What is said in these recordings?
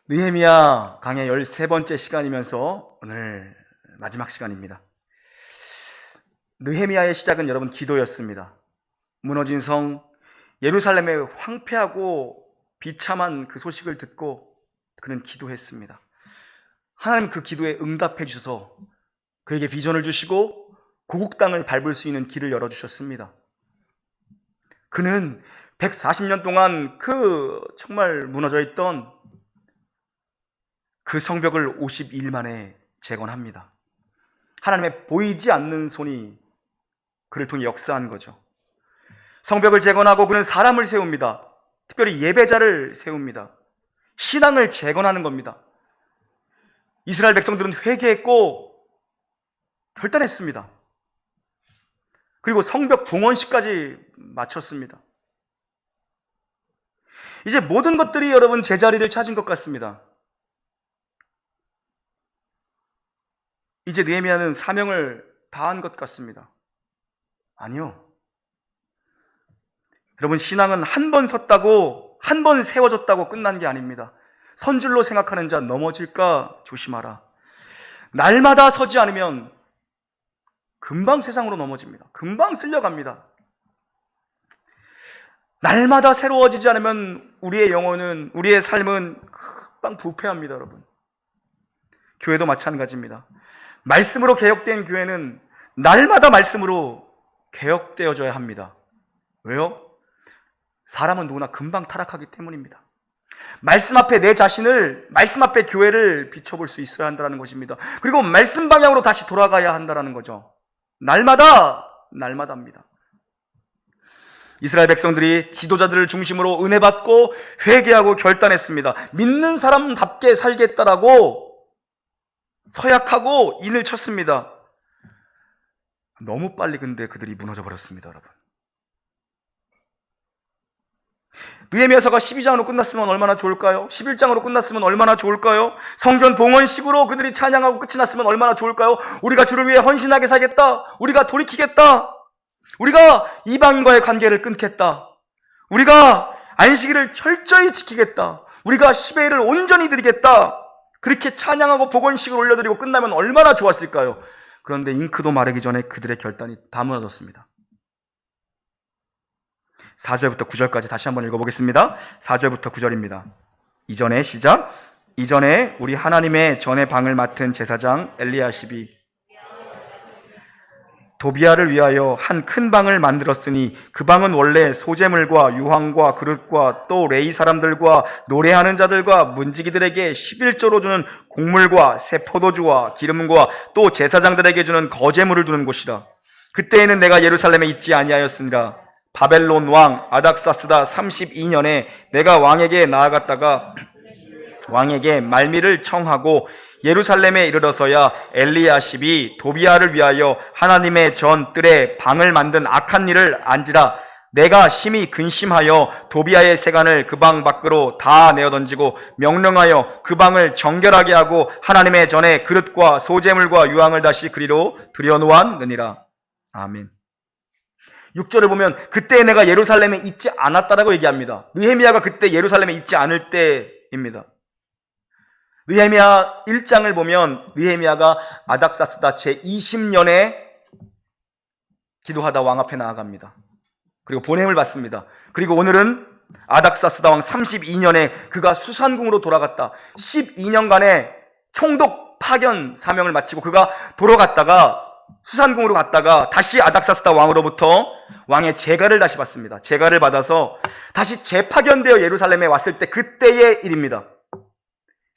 느헤미야 강의 13번째 시간이면서 오늘 마지막 시간입니다. 느헤미야의 시작은 여러분 기도였습니다. 무너진 성 예루살렘의 황폐하고 비참한 그 소식을 듣고 그는 기도했습니다. 하나님 그 기도에 응답해 주셔서 그에게 비전을 주시고 고국 땅을 밟을 수 있는 길을 열어주셨습니다. 그는 140년 동안 그 정말 무너져 있던 그 성벽을 50일 만에 재건합니다. 하나님의 보이지 않는 손이 그를 통해 역사한 거죠. 성벽을 재건하고 그는 사람을 세웁니다. 특별히 예배자를 세웁니다. 신앙을 재건하는 겁니다. 이스라엘 백성들은 회개했고 결단했습니다. 그리고 성벽 봉헌식까지 마쳤습니다. 이제 모든 것들이 여러분 제자리를 찾은 것 같습니다. 이제 느헤미야는 사명을 다한 것 같습니다. 아니요. 여러분, 신앙은 한 번 섰다고, 한 번 세워졌다고 끝난 게 아닙니다. 선 줄로 생각하는 자 넘어질까 조심하라. 날마다 서지 않으면 금방 세상으로 넘어집니다. 금방 쓸려갑니다. 날마다 새로워지지 않으면 우리의 영혼은, 우리의 삶은 금방 부패합니다, 여러분. 교회도 마찬가지입니다. 말씀으로 개혁된 교회는 날마다 말씀으로 개혁되어져야 합니다. 왜요? 사람은 누구나 금방 타락하기 때문입니다. 말씀 앞에 내 자신을, 말씀 앞에 교회를 비춰볼 수 있어야 한다는 것입니다. 그리고 말씀 방향으로 다시 돌아가야 한다는 거죠. 날마다입니다. 이스라엘 백성들이 지도자들을 중심으로 은혜 받고 회개하고 결단했습니다. 믿는 사람답게 살겠다라고 서약하고 인을 쳤습니다. 너무 빨리 근데 그들이 무너져 버렸습니다, 여러분. 느헤미야서가 12장으로 끝났으면 얼마나 좋을까요? 11장으로 끝났으면 얼마나 좋을까요? 성전 봉헌식으로 그들이 찬양하고 끝이 났으면 얼마나 좋을까요? 우리가 주를 위해 헌신하게 살겠다. 우리가 돌이키겠다. 우리가 이방인과의 관계를 끊겠다. 우리가 안식일을 철저히 지키겠다. 우리가 10회를 온전히 드리겠다. 그렇게 찬양하고 복원식을 올려드리고 끝나면 얼마나 좋았을까요? 그런데 잉크도 마르기 전에 그들의 결단이 다 무너졌습니다. 4절부터 9절까지 다시 한번 읽어보겠습니다. 4절부터 9절입니다. 이전에 시작. 이전에 우리 하나님의 전의 방을 맡은 제사장 엘리야십이 도비아를 위하여 한 큰 방을 만들었으니 그 방은 원래 소재물과 유황과 그릇과 또 레이 사람들과 노래하는 자들과 문지기들에게 11조로 주는 곡물과 새 포도주와 기름과 또 제사장들에게 주는 거제물을 두는 곳이라. 그때에는 내가 예루살렘에 있지 아니하였으니라. 바벨론 왕 아닥사스다 32년에 내가 왕에게 나아갔다가 왕에게 말미를 청하고 예루살렘에 이르러서야 엘리야십이 도비아를 위하여 하나님의 전 뜰에 방을 만든 악한 일을 안지라. 내가 심히 근심하여 도비아의 세간을 그 방 밖으로 다 내어 던지고 명령하여 그 방을 정결하게 하고 하나님의 전에 그릇과 소재물과 유황을 다시 그리로 들여놓았느니라. 아멘. 6절을 보면 그때 내가 예루살렘에 있지 않았다라고 얘기합니다. 느헤미야가 그때 예루살렘에 있지 않을 때입니다. 느헤미야 1장을 보면 느헤미야가 아닥사스다 제20년에 기도하다 왕 앞에 나아갑니다. 그리고 보냄을 받습니다. 그리고 오늘은 아닥사스다 왕 32년에 그가 수산궁으로 돌아갔다. 12년간의 총독 파견 사명을 마치고 그가 돌아갔다가 수산궁으로 갔다가 다시 아닥사스다 왕으로부터 왕의 제가를 다시 받습니다. 제가를 받아서 다시 재파견되어 예루살렘에 왔을 때 그때의 일입니다.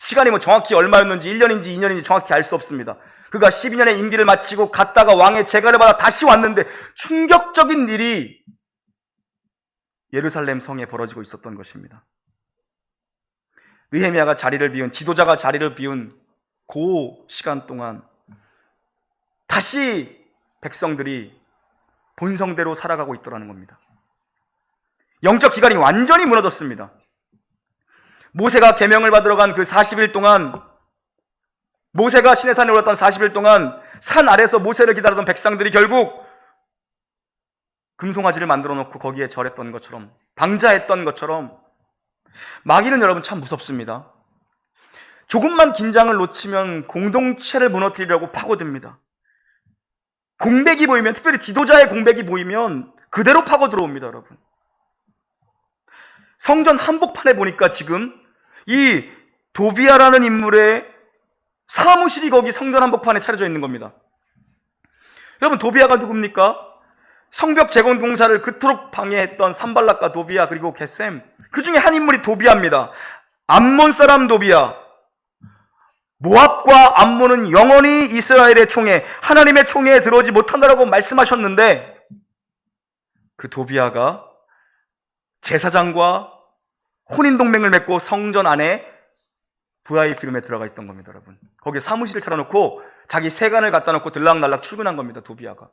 시간이 뭐 정확히 얼마였는지 1년인지 2년인지 정확히 알 수 없습니다. 그가 12년의 임기를 마치고 갔다가 왕의 제가를 받아 다시 왔는데 충격적인 일이 예루살렘 성에 벌어지고 있었던 것입니다. 느헤미야가 자리를 비운, 지도자가 자리를 비운 그 시간 동안 다시 백성들이 본성대로 살아가고 있더라는 겁니다. 영적 기관이 완전히 무너졌습니다. 모세가 계명을 받으러 간 그 40일 동안, 모세가 시내산에 올랐던 40일 동안 산 아래서 모세를 기다리던 백성들이 결국 금송아지를 만들어 놓고 거기에 절했던 것처럼, 방자했던 것처럼 마귀는 여러분 참 무섭습니다. 조금만 긴장을 놓치면 공동체를 무너뜨리려고 파고듭니다. 공백이 보이면, 특별히 지도자의 공백이 보이면 그대로 파고 들어옵니다, 여러분. 성전 한복판에 보니까 지금 이 도비아라는 인물의 사무실이 거기 성전 한복판에 차려져 있는 겁니다. 여러분, 도비아가 누굽니까? 성벽 재건 공사를 그토록 방해했던 산발락과 도비아 그리고 겟셈, 그 중에 한 인물이 도비아입니다. 암몬 사람 도비아. 모압과 암몬은 영원히 이스라엘의 총에, 하나님의 총에 들어오지 못한다라고 말씀하셨는데, 그 도비아가 제사장과 혼인동맹을 맺고 성전 안에 VIP룸에 들어가 있던 겁니다, 여러분. 거기에 사무실을 차려놓고 자기 세간을 갖다 놓고 들락날락 출근한 겁니다, 도비아가.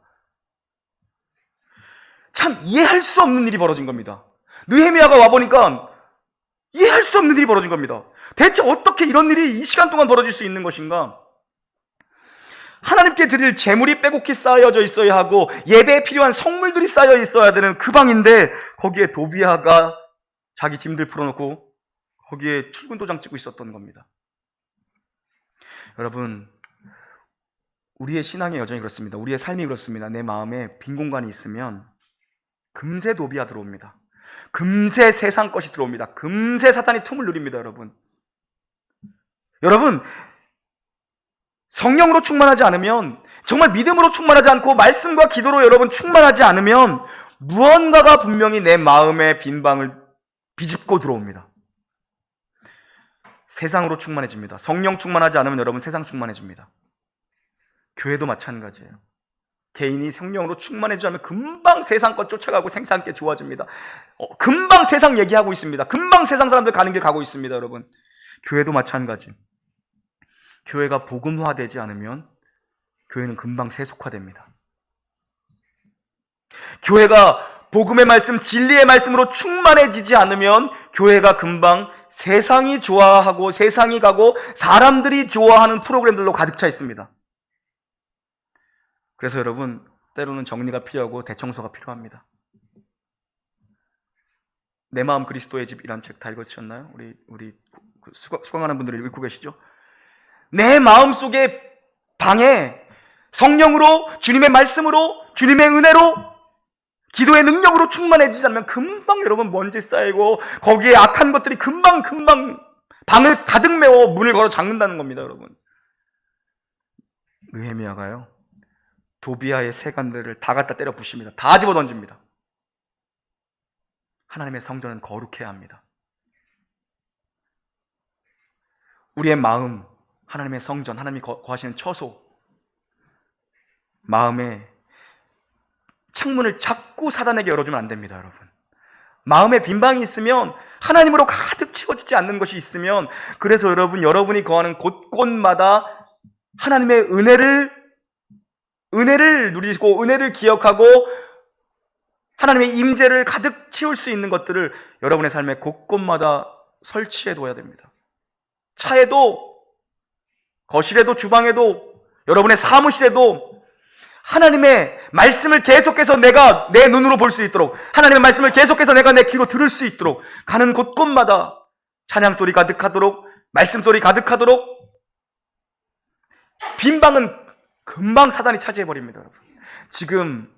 참 이해할 수 없는 일이 벌어진 겁니다. 느헤미야가 와보니까 이해할 수 없는 일이 벌어진 겁니다. 대체 어떻게 이런 일이 이 시간 동안 벌어질 수 있는 것인가? 하나님께 드릴 재물이 빼곡히 쌓여져 있어야 하고 예배에 필요한 성물들이 쌓여 있어야 되는 그 방인데, 거기에 도비아가 자기 짐들 풀어놓고 거기에 출근 도장 찍고 있었던 겁니다. 여러분, 우리의 신앙의 여정이 그렇습니다. 우리의 삶이 그렇습니다. 내 마음에 빈 공간이 있으면 금세 도비아 들어옵니다. 금세 세상 것이 들어옵니다. 금세 사탄이 틈을 누립니다, 여러분. 여러분, 성령으로 충만하지 않으면, 정말 믿음으로 충만하지 않고 말씀과 기도로 여러분 충만하지 않으면 무언가가 분명히 내 마음의 빈 방을 비집고 들어옵니다. 세상으로 충만해집니다. 성령 충만하지 않으면 여러분 세상 충만해집니다. 교회도 마찬가지예요. 개인이 성령으로 충만해지지 않으면 금방 세상 것 쫓아가고 생사함께 좋아집니다. 금방 세상 얘기하고 있습니다. 금방 세상 사람들 가는 길 가고 있습니다, 여러분. 교회도 마찬가지. 교회가 복음화되지 않으면 교회는 금방 세속화됩니다. 교회가 복음의 말씀, 진리의 말씀으로 충만해지지 않으면 교회가 금방 세상이 좋아하고 세상이 가고 사람들이 좋아하는 프로그램들로 가득 차 있습니다. 그래서 여러분, 때로는 정리가 필요하고 대청소가 필요합니다. 내 마음 그리스도의 집이란 책 다 읽으셨나요? 우리 수강하는 분들이 읽고 계시죠? 내 마음속의 방에 성령으로, 주님의 말씀으로, 주님의 은혜로, 기도의 능력으로 충만해지지 않으면 금방 여러분 먼지 쌓이고 거기에 악한 것들이 금방 방을 가득 메워 문을 걸어 잠근다는 겁니다, 여러분. 느헤미야가요, 도비아의 세간들을 다 갖다 때려 부십니다. 다 집어던집니다. 하나님의 성전은 거룩해야 합니다. 우리의 마음, 하나님의 성전, 하나님이 거하시는 처소, 마음에 창문을 자꾸 사단에게 열어주면 안 됩니다, 여러분. 마음에 빈방이 있으면, 하나님으로 가득 채워지지 않는 것이 있으면, 그래서 여러분이 거하는 곳곳마다 하나님의 은혜를 누리고 은혜를 기억하고 하나님의 임재를 가득 채울 수 있는 것들을 여러분의 삶의 곳곳마다 설치해 둬야 됩니다. 차에도, 거실에도, 주방에도, 여러분의 사무실에도 하나님의 말씀을 계속해서 내가 내 눈으로 볼 수 있도록, 하나님의 말씀을 계속해서 내가 내 귀로 들을 수 있도록, 가는 곳곳마다 찬양 소리 가득하도록, 말씀 소리 가득하도록. 빈 방은 금방 사단이 차지해버립니다, 여러분. 지금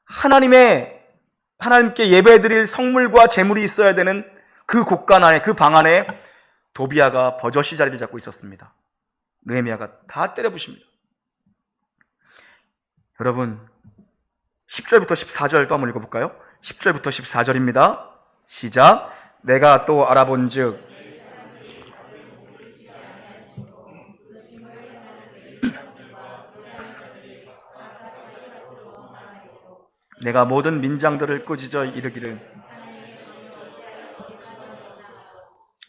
하나님께 예배드릴 성물과 재물이 있어야 되는 그 곳간 안에, 그 방 안에 도비아가 버젓이 자리를 잡고 있었습니다. 느헤미야가 다 때려부십니다. 여러분, 10절부터 14절 또 한번 읽어볼까요? 10절부터 14절입니다. 시작. 내가 또 알아본 즉 내가 모든 민장들을 꾸짖어 이르기를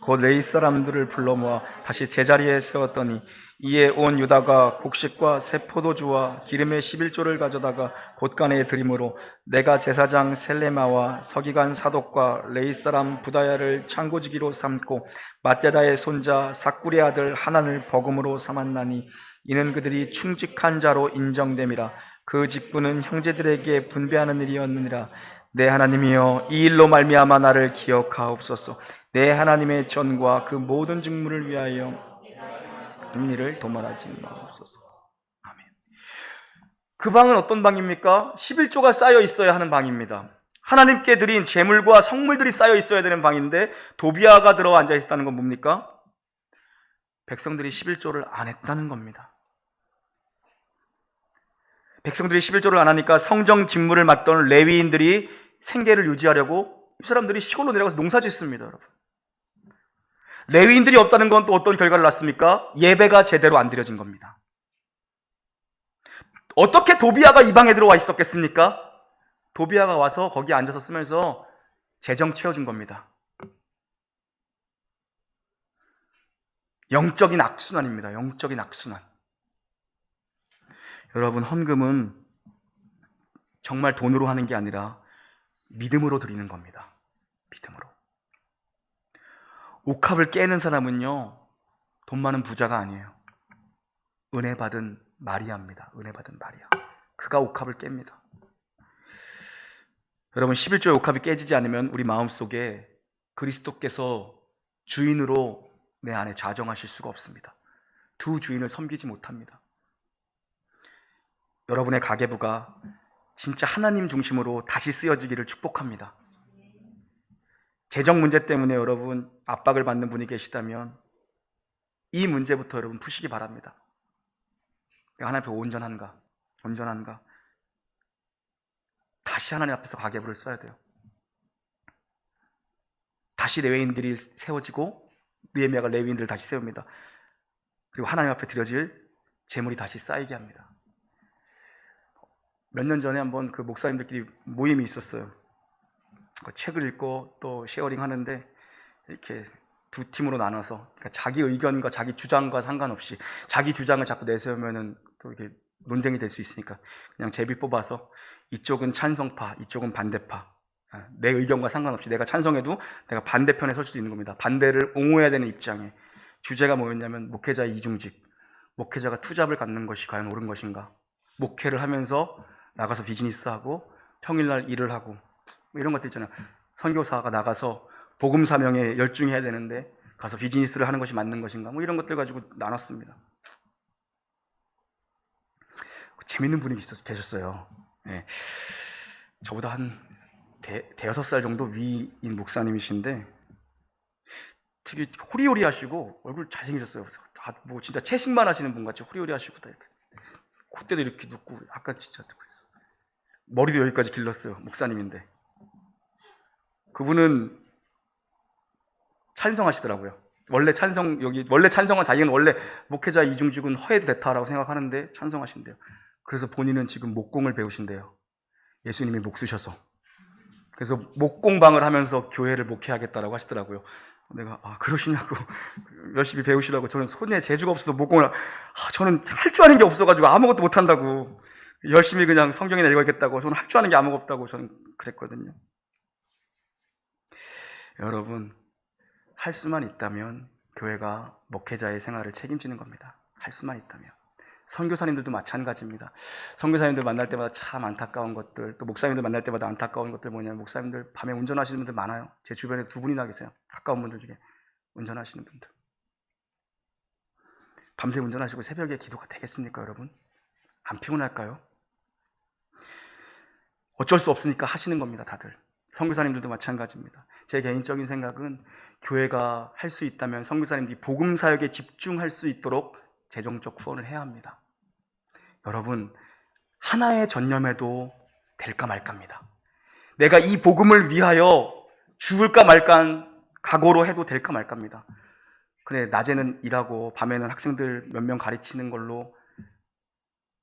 곧 레이 사람들을 불러 모아 다시 제자리에 세웠더니 이에 온 유다가 곡식과 새 포도주와 기름의 11조를 가져다가 곳간에 드림으로 내가 제사장 셀레마와 서기관 사독과 레이 사람 부다야를 창고지기로 삼고 맏제다의 손자 삭구리 아들 하난을 버금으로 삼았나니 이는 그들이 충직한 자로 인정됨이라. 그 직분은 형제들에게 분배하는 일이었느니라. 내 하나님이여, 이 일로 말미암아 나를 기억하옵소서. 내 하나님의 전과 그 모든 직무를 위하여 승리를 도말하지 마옵소서. 아멘. 그 방은 어떤 방입니까? 11조가 쌓여 있어야 하는 방입니다. 하나님께 드린 제물과 성물들이 쌓여 있어야 되는 방인데 도비아가 들어 앉아 있었다는 건 뭡니까? 백성들이 11조를 안 했다는 겁니다. 백성들이 11조를 안 하니까 성정 직무를 맡던 레위인들이 생계를 유지하려고 이 사람들이 시골로 내려가서 농사 짓습니다, 여러분. 레위인들이 없다는 건 또 어떤 결과를 낳습니까? 예배가 제대로 안 드려진 겁니다. 어떻게 도비아가 이 방에 들어와 있었겠습니까? 도비아가 와서 거기 앉아서 쓰면서 재정 채워준 겁니다. 영적인 악순환입니다. 영적인 악순환. 여러분, 헌금은 정말 돈으로 하는 게 아니라 믿음으로 드리는 겁니다. 믿음으로. 옥합을 깨는 사람은요, 돈 많은 부자가 아니에요. 은혜 받은 마리아입니다. 은혜 받은 마리아. 그가 옥합을 깹니다. 여러분, 11조의 옥합이 깨지지 않으면 우리 마음속에 그리스도께서 주인으로 내 안에 자정하실 수가 없습니다. 두 주인을 섬기지 못합니다. 여러분의 가계부가 진짜 하나님 중심으로 다시 쓰여지기를 축복합니다. 재정 문제 때문에 여러분 압박을 받는 분이 계시다면 이 문제부터 여러분 푸시기 바랍니다. 내가 하나님 앞에 온전한가? 다시 하나님 앞에서 가계부를 써야 돼요. 다시 레위인들이 세워지고 느헤미야가 레위인들을 다시 세웁니다. 그리고 하나님 앞에 드려질 재물이 다시 쌓이게 합니다. 몇 년 전에 한번 그 목사님들끼리 모임이 있었어요. 책을 읽고 또 쉐어링 하는데 이렇게 두 팀으로 나눠서, 그러니까 자기 의견과 자기 주장과 상관없이 자기 주장을 자꾸 내세우면은 또 이렇게 논쟁이 될 수 있으니까 그냥 제비 뽑아서 이쪽은 찬성파, 이쪽은 반대파. 내 의견과 상관없이 내가 찬성해도 내가 반대편에 설 수도 있는 겁니다. 반대를 옹호해야 되는 입장에. 주제가 뭐였냐면 목회자의 이중직. 목회자가 투잡을 갖는 것이 과연 옳은 것인가? 목회를 하면서 나가서 비즈니스하고 평일날 일을 하고 이런 것들 있잖아요. 선교사가 나가서 복음 사명에 열중해야 되는데 가서 비즈니스를 하는 것이 맞는 것인가? 뭐 이런 것들 가지고 나눴습니다. 재밌는 분이 계셨어요. 네. 저보다 한 대여섯 살 정도 위인 목사님이신데 되게 호리호리하시고 얼굴 잘생기셨어요. 뭐 진짜 채식만 하시는 분 같이 호리호리하시고 다 이렇게 콧대도 이렇게 눕고 아까 진짜 듣고 있어. 머리도 여기까지 길렀어요. 목사님인데 그분은 찬성하시더라고요. 원래 찬성한 자기는 원래 목회자 이중직은 허해도 됐다라고 생각하는데 찬성하신대요. 그래서 본인은 지금 목공을 배우신대요. 예수님이 목 쓰셔서. 그래서 목공방을 하면서 교회를 목회하겠다라고 하시더라고요. 내가 그러시냐고 열심히 배우시라고. 저는 손에 재주가 없어서 목공을 저는 할 줄 아는 게 없어가지고 아무것도 못한다고 열심히 그냥 성경이나 읽어야겠다고. 저는 할 줄 아는 게 아무것도 없다고 저는 그랬거든요. 여러분, 할 수만 있다면 교회가 목회자의 생활을 책임지는 겁니다. 할 수만 있다면. 선교사님들도 마찬가지입니다. 선교사님들 만날 때마다 참 안타까운 것들, 또 목사님들 만날 때마다 안타까운 것들 뭐냐면 목사님들 밤에 운전하시는 분들 많아요. 제 주변에 두 분이나 계세요. 가까운 분들 중에 운전하시는 분들. 밤새 운전하시고 새벽에 기도가 되겠습니까, 여러분? 안 피곤할까요? 어쩔 수 없으니까 하시는 겁니다, 다들. 선교사님들도 마찬가지입니다. 제 개인적인 생각은 교회가 할 수 있다면 선교사님들이 복음 사역에 집중할 수 있도록 재정적 후원을 해야 합니다. 여러분, 하나의 전념해도 될까 말까입니다. 내가 이 복음을 위하여 죽을까 말까 각오로 해도 될까 말까입니다. 근데 낮에는 일하고 밤에는 학생들 몇 명 가르치는 걸로,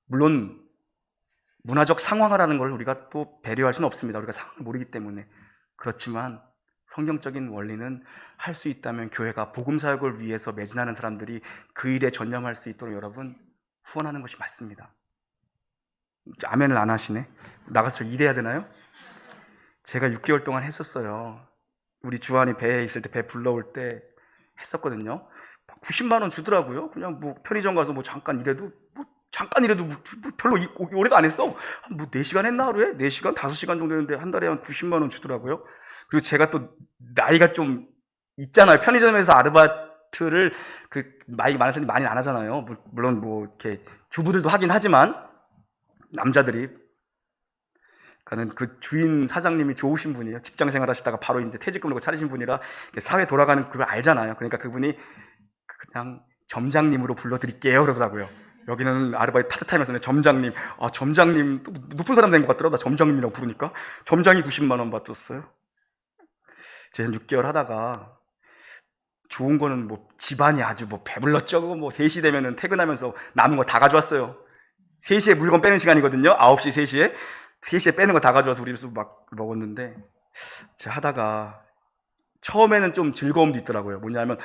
물론 문화적 상황화라는 걸 우리가 또 배려할 수는 없습니다. 우리가 상황을 모르기 때문에. 그렇지만 성경적인 원리는 할 수 있다면 교회가 복음 사역을 위해서 매진하는 사람들이 그 일에 전념할 수 있도록 여러분 후원하는 것이 맞습니다. 아멘을 안 하시네. 나가서 일해야 되나요? 제가 6개월 동안 했었어요. 우리 주한이 배에 있을 때 배 불러올 때 했었거든요. 90만 원 주더라고요. 그냥 뭐 편의점 가서 뭐 잠깐 일해도 별로 오래도 안 했어. 뭐 4시간 했나 하루에? 4시간? 5시간 정도 했는데 한 달에 한 90만 원 주더라고요. 그리고 제가 또 나이가 좀 있잖아요. 편의점에서 아르바이트 아르바이트를 나이 많은 사람이 많이 안 하잖아요. 물론 이렇게 주부들도 하긴 하지만 남자들이. 그러니까는 그 주인 사장님이 좋으신 분이에요. 직장 생활 하시다가 바로 이제 퇴직금을 차리신 분이라 사회 돌아가는 그걸 알잖아요. 그러니까 그분이 그냥 점장님으로 불러드릴게요 그러더라고요. 여기는 아르바이트 파트타임에서는 점장님, 점장님 높은 사람 된 것 같더라. 나 점장님이라고 부르니까 점장이 90만 원 받았어요. 제가 6개월 하다가 좋은 거는 집안이 아주 배불렀죠. 3시 되면은 퇴근하면서 남은 거 다 가져왔어요. 3시에 물건 빼는 시간이거든요. 9시, 3시에 빼는 거 다 가져와서 우리 막 먹었는데, 제가 하다가 처음에는 좀 즐거움도 있더라고요. 뭐냐면,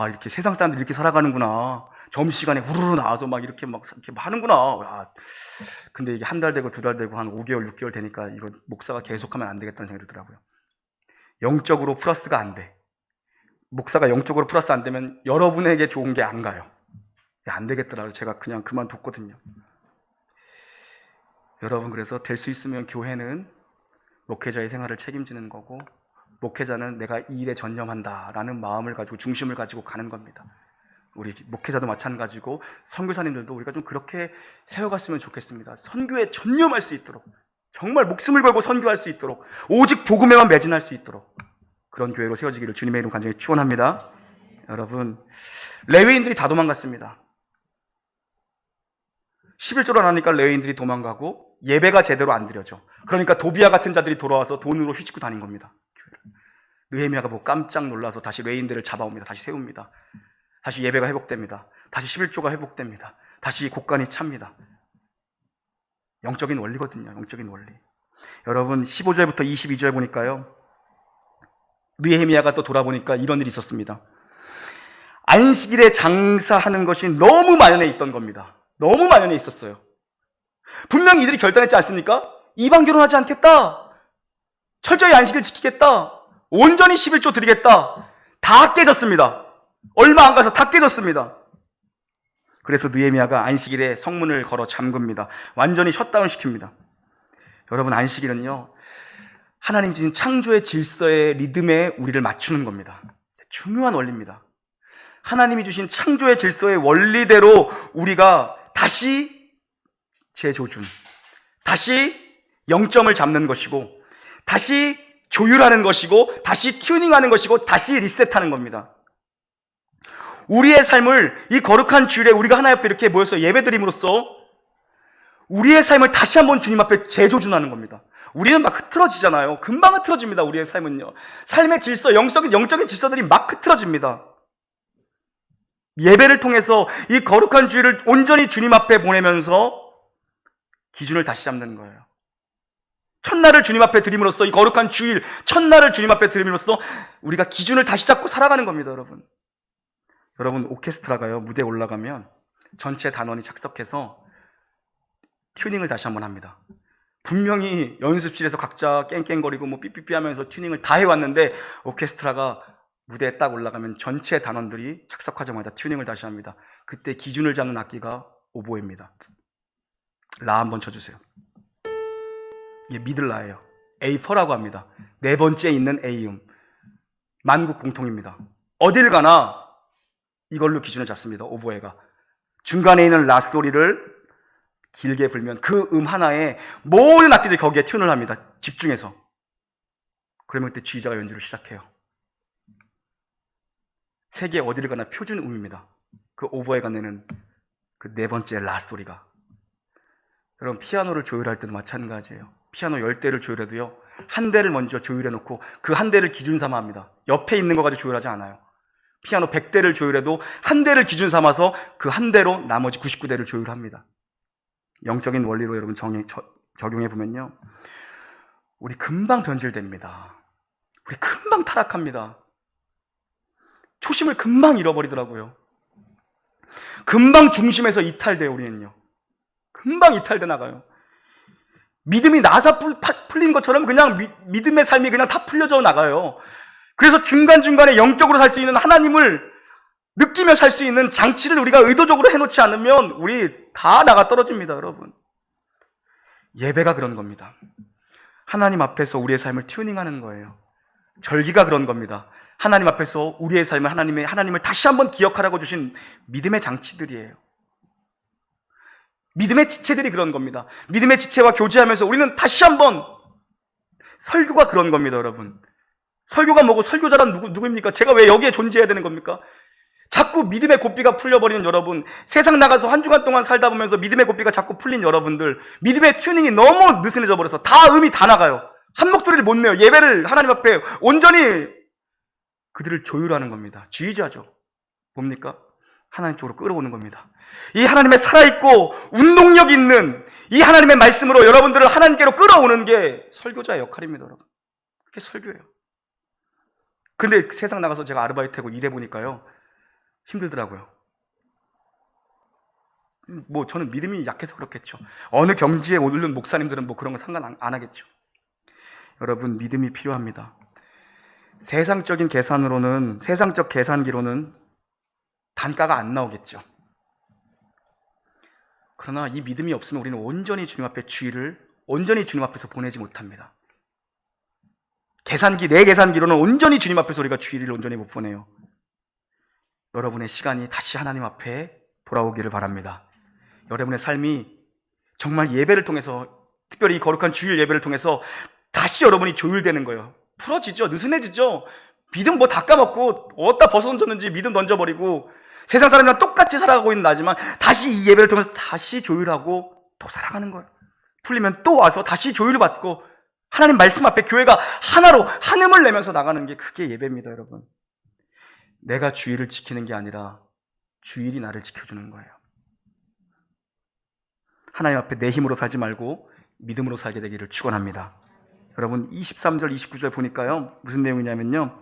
이렇게 세상 사람들이 이렇게 살아가는구나. 점심시간에 우르르 나와서 이렇게 하는구나. 근데 이게 1달 되고 2달 되고 한 5개월, 6개월 되니까 이거 목사가 계속하면 안 되겠다는 생각이 들더라고요. 영적으로 플러스가 안 돼. 목사가 영적으로 플러스 안 되면 여러분에게 좋은 게 안 가요. 안 되겠더라고요. 제가 그냥 그만뒀거든요. 여러분, 그래서 될 수 있으면 교회는 목회자의 생활을 책임지는 거고, 목회자는 내가 이 일에 전념한다라는 마음을 가지고 중심을 가지고 가는 겁니다. 우리 목회자도 마찬가지고 선교사님들도 우리가 좀 그렇게 세워갔으면 좋겠습니다. 선교에 전념할 수 있도록, 정말 목숨을 걸고 선교할 수 있도록, 오직 복음에만 매진할 수 있도록 그런 교회로 세워지기를 주님의 이름 간절히 축원합니다. 여러분, 레위인들이 다 도망갔습니다. 11조를 하니까 레위인들이 도망가고 예배가 제대로 안 드려져. 그러니까 도비아 같은 자들이 돌아와서 돈으로 휘짓고 다닌 겁니다. 느헤미야가 깜짝 놀라서 다시 레위인들을 잡아옵니다. 다시 세웁니다. 다시 예배가 회복됩니다. 다시 11조가 회복됩니다. 다시 곡간이 찹니다. 영적인 원리거든요. 영적인 원리. 여러분, 15절부터 22절 보니까요, 느헤미야가 또 돌아보니까 이런 일이 있었습니다. 안식일에 장사하는 것이 너무 만연해 있던 겁니다. 너무 만연해 있었어요. 분명히 이들이 결단했지 않습니까? 이방 결혼하지 않겠다. 철저히 안식일 지키겠다. 온전히 11조 드리겠다. 다 깨졌습니다. 얼마 안 가서 다 깨졌습니다. 그래서 느헤미야가 안식일에 성문을 걸어 잠깁니다. 완전히 셧다운 시킵니다. 여러분, 안식일은요, 하나님 주신 창조의 질서의 리듬에 우리를 맞추는 겁니다. 중요한 원리입니다. 하나님이 주신 창조의 질서의 원리대로 우리가 다시 재조준, 다시 영점을 잡는 것이고, 다시 조율하는 것이고, 다시 튜닝하는 것이고, 다시 리셋하는 겁니다. 우리의 삶을 이 거룩한 주일에 우리가 하나 옆에 이렇게 모여서 예배드림으로써 우리의 삶을 다시 한번 주님 앞에 재조준하는 겁니다. 우리는 막 흐트러지잖아요. 금방 흐트러집니다. 우리의 삶은요. 삶의 질서, 영적인 질서들이 막 흐트러집니다. 예배를 통해서 이 거룩한 주일을 온전히 주님 앞에 보내면서 기준을 다시 잡는 거예요. 첫날을 주님 앞에 드림으로써, 이 거룩한 주일 첫날을 주님 앞에 드림으로써 우리가 기준을 다시 잡고 살아가는 겁니다. 여러분, 오케스트라가요, 무대에 올라가면 전체 단원이 착석해서 튜닝을 다시 한번 합니다. 분명히 연습실에서 각자 깽깽거리고 삐삐삐 하면서 튜닝을 다 해왔는데, 오케스트라가 무대에 딱 올라가면 전체 단원들이 착석하자마자 튜닝을 다시 합니다. 그때 기준을 잡는 악기가 오보에입니다. 라 한번 쳐주세요. 이게 미들라예요. A4라고 합니다. 4번째 있는 A음. 만국 공통입니다. 어딜 가나 이걸로 기준을 잡습니다. 오보에가. 중간에 있는 라 소리를 길게 불면 그 하나에 모든 악기들이 거기에 튠을 합니다. 집중해서. 그러면 그때 지휘자가 연주를 시작해요. 세계 어디를 가나 표준 음입니다. 그 오보에가 내는 그 4번째 라 소리가. 여러분, 피아노를 조율할 때도 마찬가지예요. 피아노 10대를 조율해도요, 한 대를 먼저 조율해 놓고 그 한 대를 기준 삼아 합니다. 옆에 있는 거 가지고 조율하지 않아요. 피아노 100대를 조율해도 한 대를 기준 삼아서 그 한 대로 나머지 99대를 조율합니다. 영적인 원리로 여러분 적용해 보면요, 우리 금방 변질됩니다. 우리 금방 타락합니다. 초심을 금방 잃어버리더라고요. 금방 중심에서 이탈돼요. 우리는요, 금방 이탈돼 나가요. 믿음이 나사 풀린 것처럼 그냥 믿음의 삶이 그냥 다 풀려져 나가요. 그래서 중간중간에 영적으로 살 수 있는, 하나님을 느끼며 살 수 있는 장치를 우리가 의도적으로 해놓지 않으면 우리 다 나가 떨어집니다. 여러분, 예배가 그런 겁니다. 하나님 앞에서 우리의 삶을 튜닝하는 거예요. 절기가 그런 겁니다. 하나님 앞에서 우리의 삶을 하나님을 다시 한번 기억하라고 주신 믿음의 장치들이에요. 믿음의 지체들이 그런 겁니다. 믿음의 지체와 교제하면서 우리는 다시 한번, 설교가 그런 겁니다, 여러분. 설교가 뭐고 설교자란 누구입니까? 제가 왜 여기에 존재해야 되는 겁니까? 자꾸 믿음의 고삐가 풀려버리는 여러분, 세상 나가서 한 주간 동안 살다 보면서 믿음의 고삐가 자꾸 풀린 여러분들, 믿음의 튜닝이 너무 느슨해져 버려서 음이 다 나가요. 한 목소리를 못 내요. 예배를 하나님 앞에 온전히 그들을 조율하는 겁니다. 지휘자죠. 뭡니까? 하나님 쪽으로 끌어오는 겁니다. 이 하나님의 살아있고 운동력 있는 이 하나님의 말씀으로 여러분들을 하나님께로 끌어오는 게 설교자의 역할입니다, 여러분. 그게 설교예요. 근데 세상 나가서 제가 아르바이트하고 일해보니까요, 힘들더라고요. 저는 믿음이 약해서 그렇겠죠. 어느 경지에 오른 목사님들은 그런 거 상관 안 하겠죠. 여러분, 믿음이 필요합니다. 세상적 계산기로는 단가가 안 나오겠죠. 그러나 이 믿음이 없으면 우리는 온전히 주님 앞에 주의를 온전히 주님 앞에서 보내지 못합니다. 내 계산기로는 온전히 주님 앞에서 우리가 주의를 온전히 못 보내요. 여러분의 시간이 다시 하나님 앞에 돌아오기를 바랍니다. 여러분의 삶이 정말 예배를 통해서, 특별히 이 거룩한 주일 예배를 통해서 다시 여러분이 조율되는 거예요. 풀어지죠. 느슨해지죠. 믿음 다 까먹고 어디다 벗어던졌는지 믿음 던져버리고 세상 사람이랑 똑같이 살아가고 있는 나지만 다시 이 예배를 통해서 다시 조율하고 또 살아가는 거예요. 풀리면 또 와서 다시 조율을 받고 하나님 말씀 앞에 교회가 하나로 한음을 내면서 나가는 게 그게 예배입니다, 여러분. 내가 주일을 지키는 게 아니라 주일이 나를 지켜주는 거예요. 하나님 앞에 내 힘으로 살지 말고 믿음으로 살게 되기를 축원합니다. 여러분, 23절 29절 보니까요, 무슨 내용이냐면요,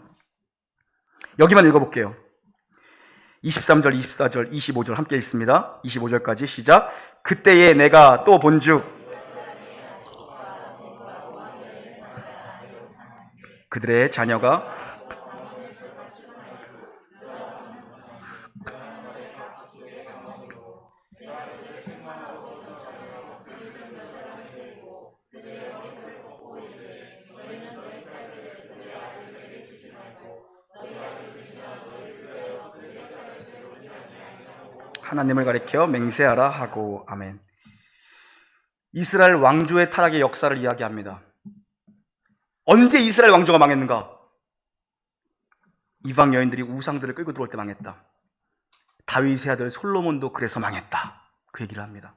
여기만 읽어볼게요. 23절 24절 25절 함께 읽습니다. 25절까지 시작. 그때에 내가 또 본즉 그들의 자녀가 하나님을 가리켜 맹세하라 하고. 아멘. 이스라엘 왕조의 타락의 역사를 이야기합니다. 언제 이스라엘 왕조가 망했는가? 이방 여인들이 우상들을 끌고 들어올 때 망했다. 다윗의 아들 솔로몬도 그래서 망했다. 그 얘기를 합니다.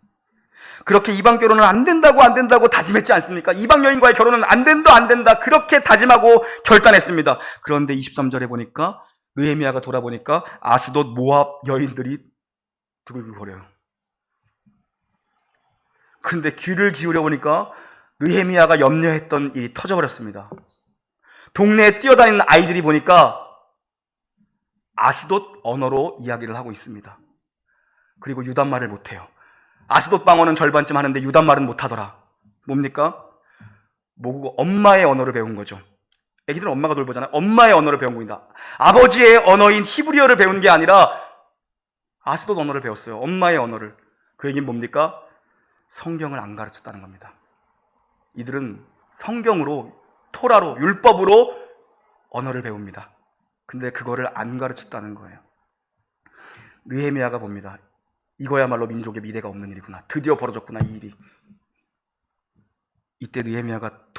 그렇게 이방 결혼은 안 된다고 다짐했지 않습니까? 이방 여인과의 결혼은 안 된다 그렇게 다짐하고 결단했습니다. 그런데 23절에 보니까 느헤미야가 돌아보니까 아스돗 모압 여인들이 두글두글거려요. 근데 귀를 기울여 보니까 느헤미야가 염려했던 일이 터져버렸습니다. 동네에 뛰어다니는 아이들이 보니까 아스돗 언어로 이야기를 하고 있습니다. 그리고 유단말을 못해요. 아스돗 방언은 절반쯤 하는데 유단말은 못하더라. 뭡니까? 모국어 엄마의 언어를 배운 거죠. 애기들은 엄마가 돌보잖아요. 엄마의 언어를 배운 겁니다. 아버지의 언어인 히브리어를 배운 게 아니라 아스돗 언어를 배웠어요. 엄마의 언어를. 그 얘기는 뭡니까? 성경을 안 가르쳤다는 겁니다. 이들은 성경으로, 토라로, 율법으로 언어를 배웁니다. 근데 그거를 안 가르쳤다는 거예요. 느헤미야가 봅니다. 이거야말로 민족의 미래가 없는 일이구나. 드디어 벌어졌구나, 이 일이. 이때 느헤미야가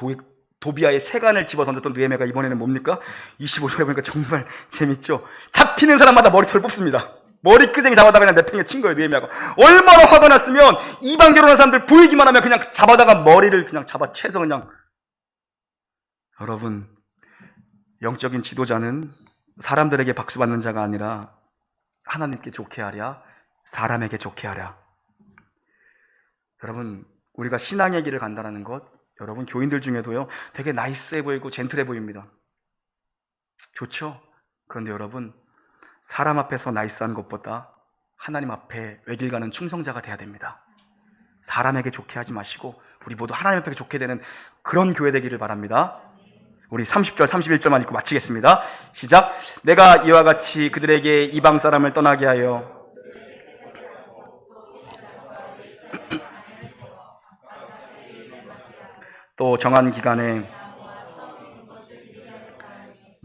도비아의 세간을 집어 던졌던 느헤미야가 이번에는 뭡니까? 25절에 보니까 정말 재밌죠. 잡히는 사람마다 머리털을 뽑습니다. 머리끄댕이 잡아다가 그냥 내팽개 친 거예요, 느헤미야가. 얼마나 화가 났으면 이방 결혼한 사람들 보이기만 하면 그냥 잡아다가 머리를 그냥 잡아채서 그냥. 여러분, 영적인 지도자는 사람들에게 박수 받는 자가 아니라 하나님께 좋게 하랴, 사람에게 좋게 하랴. 여러분, 우리가 신앙의 길을 간다는 것, 여러분 교인들 중에도요 되게 나이스해 보이고 젠틀해 보입니다. 좋죠? 그런데 여러분, 사람 앞에서 나이스한 것보다 하나님 앞에 외길 가는 충성자가 돼야 됩니다. 사람에게 좋게 하지 마시고 우리 모두 하나님 앞에 좋게 되는 그런 교회 되기를 바랍니다. 우리 30절 31절만 읽고 마치겠습니다. 시작. 내가 이와 같이 그들에게 이방 사람을 떠나게 하여 또 정한 기간에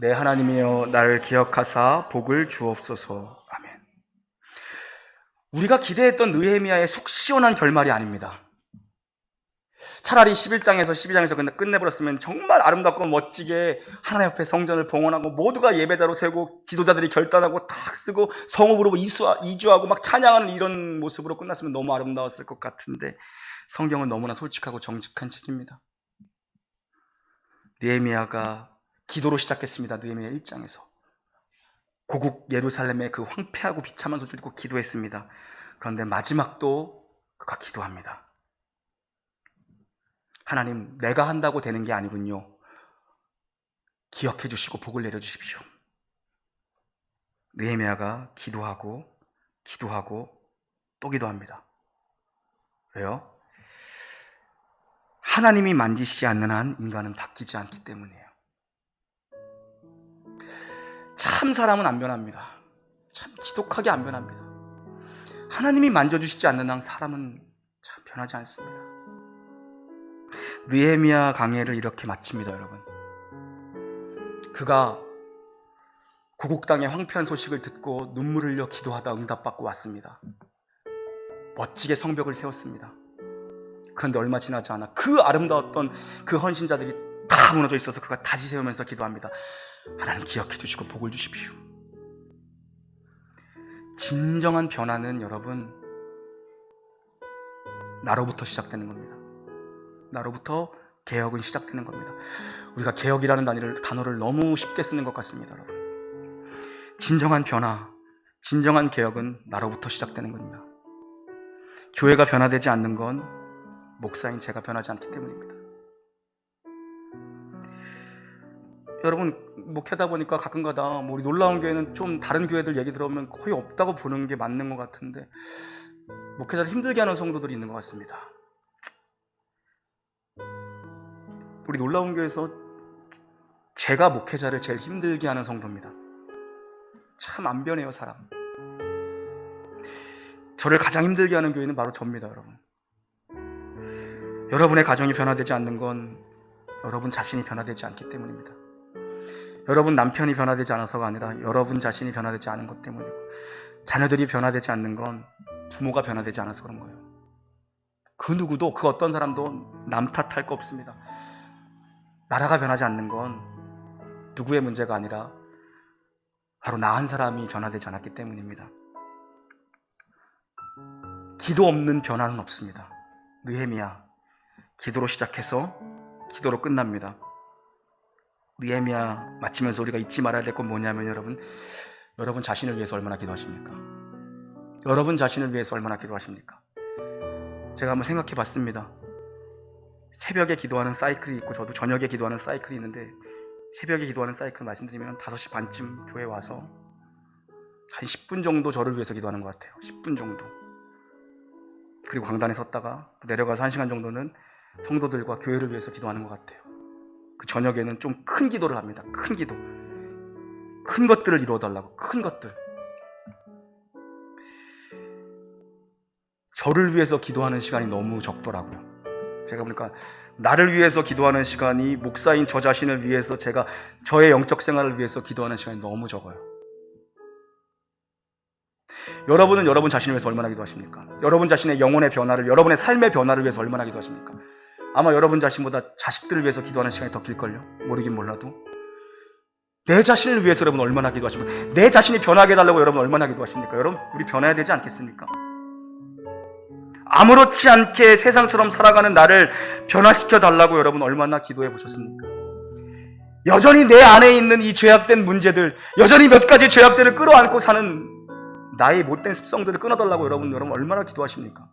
내 하나님이여 나를 기억하사 복을 주옵소서. 아멘. 우리가 기대했던 느헤미야의 속 시원한 결말이 아닙니다. 차라리 11장에서 12장에서 끝내버렸으면 정말 아름답고 멋지게 하나님 앞에 성전을 봉헌하고 모두가 예배자로 세고 지도자들이 결단하고 탁 쓰고 성읍으로 이주하고 막 찬양하는 이런 모습으로 끝났으면 너무 아름다웠을 것 같은데, 성경은 너무나 솔직하고 정직한 책입니다. 느헤미야가 기도로 시작했습니다. 느헤미야 1장에서 고국 예루살렘의 그 황폐하고 비참한 소식을 듣고 기도했습니다. 그런데 마지막도 그가 기도합니다. 하나님, 내가 한다고 되는 게 아니군요. 기억해 주시고 복을 내려 주십시오. 느헤미야가 기도하고 또 기도합니다. 왜요? 하나님이 만지시지 않는 한 인간은 바뀌지 않기 때문이에요. 참 사람은 안 변합니다. 참 지독하게 안 변합니다. 하나님이 만져주시지 않는 한 사람은 참 변하지 않습니다. 느헤미야 강해를 이렇게 마칩니다, 여러분. 그가 고국 땅의 황폐한 소식을 듣고 눈물을 흘려 기도하다 응답받고 왔습니다. 멋지게 성벽을 세웠습니다. 그런데 얼마 지나지 않아 그 아름다웠던 그 헌신자들이 다 무너져 있어서 그가 다시 세우면서 기도합니다. 하나님, 기억해 주시고 복을 주십시오. 진정한 변화는 여러분, 나로부터 시작되는 겁니다. 나로부터 개혁은 시작되는 겁니다. 우리가 개혁이라는 단어를 너무 쉽게 쓰는 것 같습니다, 여러분. 진정한 변화, 진정한 개혁은 나로부터 시작되는 겁니다. 교회가 변화되지 않는 건 목사인 제가 변하지 않기 때문입니다. 여러분, 목회다 보니까 가끔가다 우리 놀라운 교회는 좀 다른 교회들 얘기 들어보면 거의 없다고 보는 게 맞는 것 같은데, 목회자를 힘들게 하는 성도들이 있는 것 같습니다. 우리 놀라운 교회에서 제가 목회자를 제일 힘들게 하는 성도입니다. 참 안 변해요, 사람. 저를 가장 힘들게 하는 교회는 바로 저입니다, 여러분. 여러분의 가정이 변화되지 않는 건 여러분 자신이 변화되지 않기 때문입니다. 여러분 남편이 변화되지 않아서가 아니라 여러분 자신이 변화되지 않은 것 때문이고, 자녀들이 변화되지 않는 건 부모가 변화되지 않아서 그런 거예요. 그 누구도, 그 어떤 사람도 남 탓할 거 없습니다. 나라가 변하지 않는 건 누구의 문제가 아니라 바로 나 한 사람이 변화되지 않았기 때문입니다. 기도 없는 변화는 없습니다. 느헤미야, 기도로 시작해서 기도로 끝납니다. 느헤미야 마치면서 우리가 잊지 말아야 될 건 뭐냐면, 여러분 자신을 위해서 얼마나 기도하십니까? 여러분 자신을 위해서 얼마나 기도하십니까? 제가 한번 생각해 봤습니다. 새벽에 기도하는 사이클이 있고 저도 저녁에 기도하는 사이클이 있는데, 새벽에 기도하는 사이클 말씀드리면 5시 반쯤 교회 와서 한 10분 정도 저를 위해서 기도하는 것 같아요. 10분 정도. 그리고 강단에 섰다가 내려가서 1시간 정도는 성도들과 교회를 위해서 기도하는 것 같아요. 그 저녁에는 좀 큰 기도를 합니다. 큰 기도. 큰 것들을 이루어달라고. 큰 것들. 저를 위해서 기도하는 시간이 너무 적더라고요. 제가 보니까 나를 위해서 기도하는 시간이, 목사인 저 자신을 위해서, 제가 저의 영적 생활을 위해서 기도하는 시간이 너무 적어요. 여러분은 여러분 자신을 위해서 얼마나 기도하십니까? 여러분 자신의 영혼의 변화를, 여러분의 삶의 변화를 위해서 얼마나 기도하십니까? 아마 여러분 자신보다 자식들을 위해서 기도하는 시간이 더 길걸요? 모르긴 몰라도. 내 자신을 위해서 여러분 얼마나 기도하십니까? 내 자신이 변하게 해달라고 여러분 얼마나 기도하십니까? 여러분, 우리 변해야 되지 않겠습니까? 아무렇지 않게 세상처럼 살아가는 나를 변화시켜 달라고 여러분 얼마나 기도해 보셨습니까? 여전히 내 안에 있는 이 죄악된 문제들, 여전히 몇 가지 죄악들을 끌어안고 사는 나의 못된 습성들을 끊어달라고 여러분 얼마나 기도하십니까?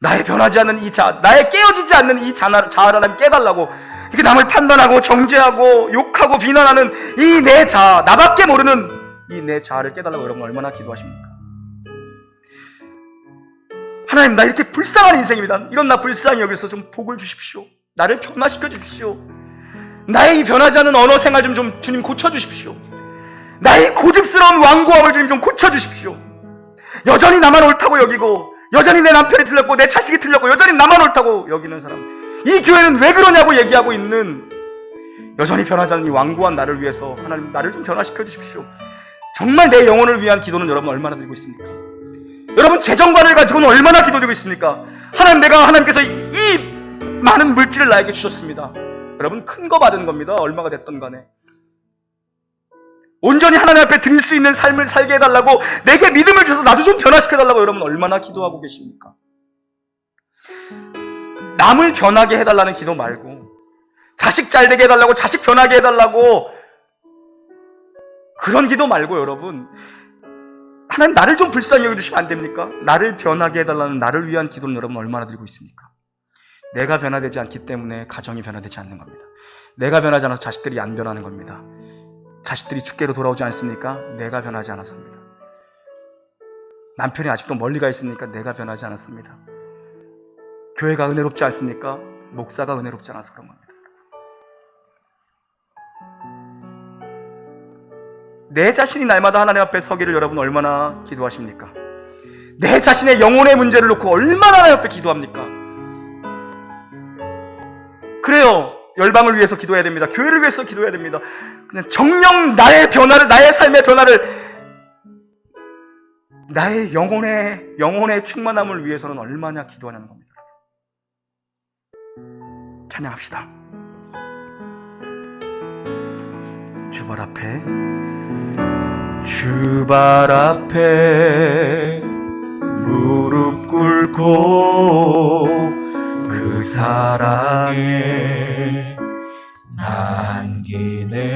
나의 변하지 않는 이 나의 깨어지지 않는 이 자아를 하나님 깨달라고, 이렇게 남을 판단하고 정죄하고 욕하고 비난하는 이 내 자아, 나밖에 모르는 이 내 자아를 깨달라고 여러분 얼마나 기도하십니까? 하나님, 나 이렇게 불쌍한 인생입니다. 이런 나 불쌍히 여기서 좀 복을 주십시오. 나를 변화시켜 주십시오. 나의 이 변하지 않는 언어 생활 좀 주님 고쳐주십시오. 나의 고집스러운 완고함을 주님 좀 고쳐주십시오. 여전히 나만 옳다고 여기고, 여전히 내 남편이 틀렸고 내 자식이 틀렸고 여전히 나만 옳다고 여기는 사람, 이 교회는 왜 그러냐고 얘기하고 있는 여전히 변하지 않는 이 완고한 나를 위해서 하나님 나를 좀 변화시켜 주십시오. 정말 내 영혼을 위한 기도는 여러분 얼마나 드리고 있습니까? 여러분 재정관을 가지고는 얼마나 기도드리고 있습니까? 하나님께서 이 많은 물질을 나에게 주셨습니다. 여러분 큰 거 받은 겁니다. 얼마가 됐던 간에 온전히 하나님 앞에 드릴 수 있는 삶을 살게 해달라고, 내게 믿음을 주셔서 나도 좀 변화시켜달라고 여러분 얼마나 기도하고 계십니까? 남을 변하게 해달라는 기도 말고, 자식 잘 되게 해달라고, 자식 변하게 해달라고, 그런 기도 말고 여러분, 하나님 나를 좀 불쌍히 여겨주시면 안 됩니까? 나를 변하게 해달라는 나를 위한 기도는 여러분 얼마나 드리고 있습니까? 내가 변화되지 않기 때문에 가정이 변화되지 않는 겁니다. 내가 변하지 않아서 자식들이 안 변하는 겁니다. 자식들이 주께로 돌아오지 않습니까? 내가 변하지 않았습니다. 남편이 아직도 멀리 가 있으니까 내가 변하지 않았습니다. 교회가 은혜롭지 않습니까? 목사가 은혜롭지 않아서 그런 겁니다. 내 자신이 날마다 하나님 앞에 서기를 여러분 얼마나 기도하십니까? 내 자신의 영혼의 문제를 놓고 얼마나 하나님 앞에 기도합니까? 그래요. 열방을 위해서 기도해야 됩니다. 교회를 위해서 기도해야 됩니다. 그냥 정녕 나의 변화를, 나의 삶의 변화를, 나의 영혼의 충만함을 위해서는 얼마나 기도하냐는 겁니다. 찬양합시다. 주발 앞에 무릎 꿇고 그 사랑에 남기네.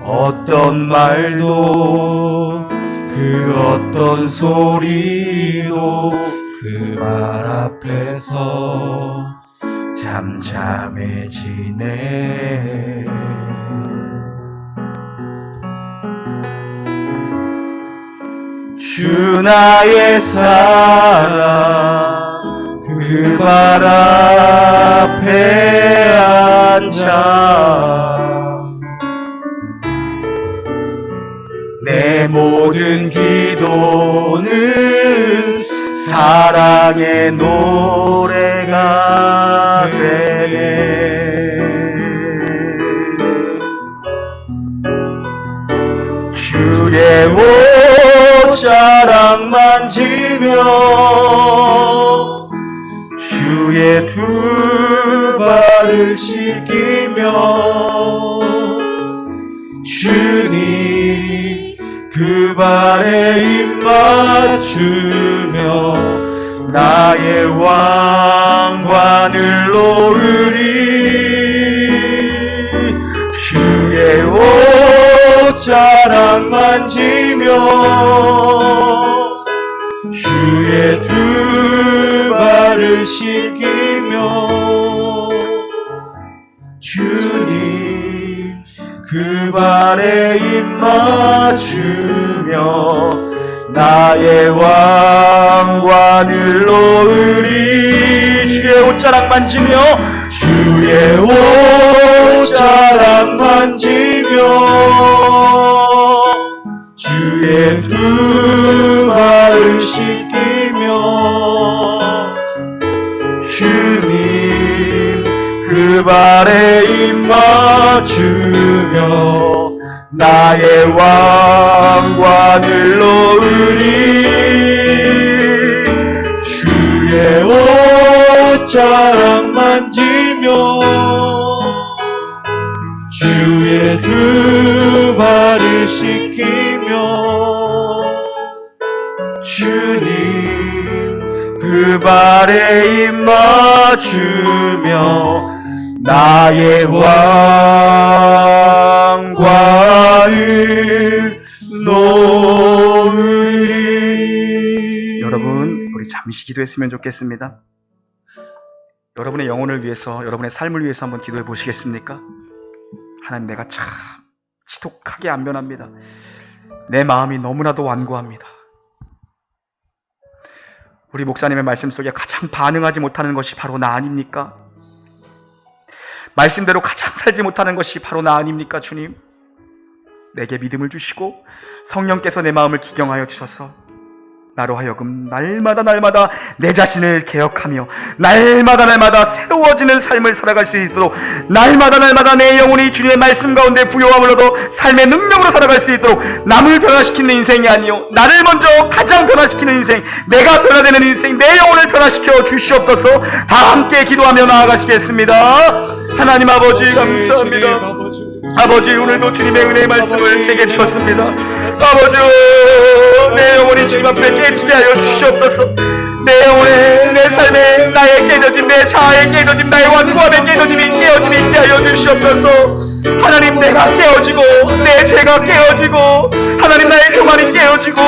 어떤 말도 그 어떤 소리도 그 말 앞에서 잠잠해지네. 주 나의 사랑 그 발 앞에 앉아 내 모든 기도는 사랑의 노래가 되네. 주의 옷자락 만지며 주의 두 발을 씻기며 주님 그 발에 입 맞추며 나의 왕관을 놓으리. 주의 옷자락 만지며 주의 두 발을 씻기며 주님 그 발에 입 맞추며 나의 왕관을 놓으리. 주의 옷자락 만지며 주의 옷자락 만지며 주의 두 발을 씻기며 주님 그 발에 입 맞추며 나의 왕관을 놓으리. 주의 옷자락 만지며 주의 두 발을 씻기며 주님 그 발에 입 맞추며 나의 왕관을 놓으리. 여러분 우리 잠시 기도했으면 좋겠습니다. 여러분의 영혼을 위해서, 여러분의 삶을 위해서 한번 기도해 보시겠습니까? 하나님, 내가 참 지독하게 안 변합니다. 내 마음이 너무나도 완고합니다. 우리 목사님의 말씀 속에 가장 반응하지 못하는 것이 바로 나 아닙니까? 말씀대로 가장 살지 못하는 것이 바로 나 아닙니까? 주님, 내게 믿음을 주시고 성령께서 내 마음을 기경하여 주셔서 나로 하여금 날마다 내 자신을 개혁하며 날마다 새로워지는 삶을 살아갈 수 있도록 날마다 내 영혼이 주님의 말씀 가운데 부요함을 얻어 삶의 능력으로 살아갈 수 있도록 남을 변화시키는 인생이 아니요 나를 먼저 가장 변화시키는 인생, 내가 변화되는 인생, 내 영혼을 변화시켜 주시옵소서. 다 함께 기도하며 나아가시겠습니다. 하나님 아버지 감사합니다. 아버지, 오늘도 주님의 은혜의 말씀을 제게 주셨습니다. 아버지, 내 영혼이 주님 앞에 깨지게 하여 주시옵소서. 내 영혼에, 내 삶에, 나의 깨져짐, 내 자아의 깨져짐, 나의 완고함의 깨짐이 있게 하여 주시옵소서. 하나님, 내가 깨어지고 내 죄가 깨어지고 하나님, 나의 교만이 깨어지고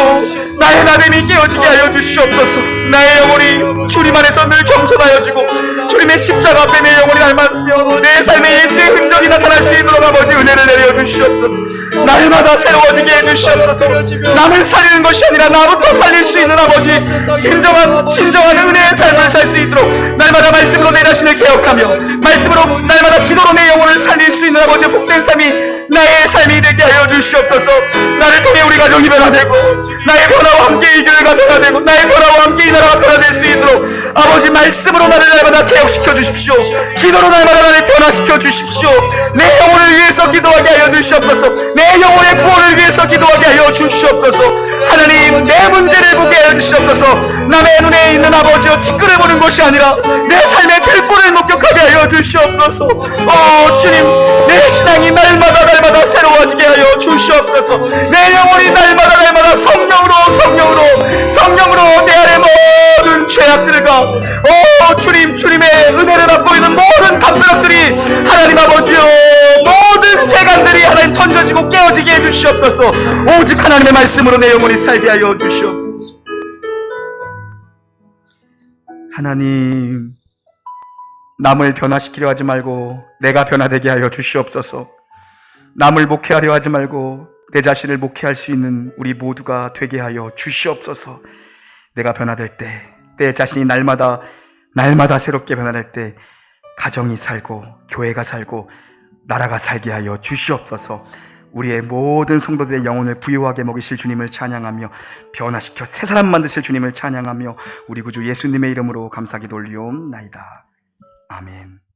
나의 나됨이 깨어지게 하여 주시옵소서. 나의 영혼이 주님 안에서 늘 겸손하여지고 주님의 십자가 앞에 내 영혼이 닮았으며 내 삶에 예수의 흔적이 나타날 수 있도록 아버지 은혜를 내려 주시옵소서. 날마다 새로워지게 해주시옵소서. 남을 살리는 것이 아니라 나부터 살릴 수 있는 아버지 진정한 은혜의 삶을 살 수 있도록 날마다 말씀으로 내 자신을 개혁하며 말씀으로 날마다 기도로 내 영혼을 살릴 수 있는 아버지 복된 삶이 나의 삶이 되게 하여 주시옵소서. 나를 통해 우리 가정이 변화되고 나의 변화와 함께 이 교회가 변화되고 나의 변화와 함께 이 나라가 변화될 수 있도록 아버지 말씀으로 나를 날마다 개혁시켜 주십시오. 기도로 날마다 나를 변화시켜 주십시오. 내 영혼을 위해서 기도하게 하여 주시옵소서. 내 영혼의 구원을 위해서 기도하게 하여 주시옵소서. 하나님, 내 문제를 보게 하여 주시옵소서. 남의 눈에 있는 아버지여 티끌을 보는 것이 아니라 내 삶의 들보를 목격하게 하여 주시옵소서. 주님, 내 신앙이 날마다 새로워지게 하여 주시옵소서. 내 영혼이 날마다 성령으로 내 안에 모든 죄악들과 주님의 은혜를 받고 있는 모든 담벼락들이 하나님 아버지여 모든 세간들이 하나님 던져지고 깨어지게 해주시옵소서. 오직 하나님의 말씀으로 내 영혼이 살게 하여 주시옵소서. 하나님, 남을 변화시키려 하지 말고 내가 변화되게 하여 주시옵소서. 남을 목회하려 하지 말고 내 자신을 목회할 수 있는 우리 모두가 되게 하여 주시옵소서. 내가 변화될 때, 내 자신이 날마다 새롭게 변화될 때 가정이 살고 교회가 살고 나라가 살게 하여 주시옵소서. 우리의 모든 성도들의 영혼을 부유하게 먹이실 주님을 찬양하며 변화시켜 새 사람 만드실 주님을 찬양하며 우리 구주 예수님의 이름으로 감사기도 올리옵나이다. 아멘.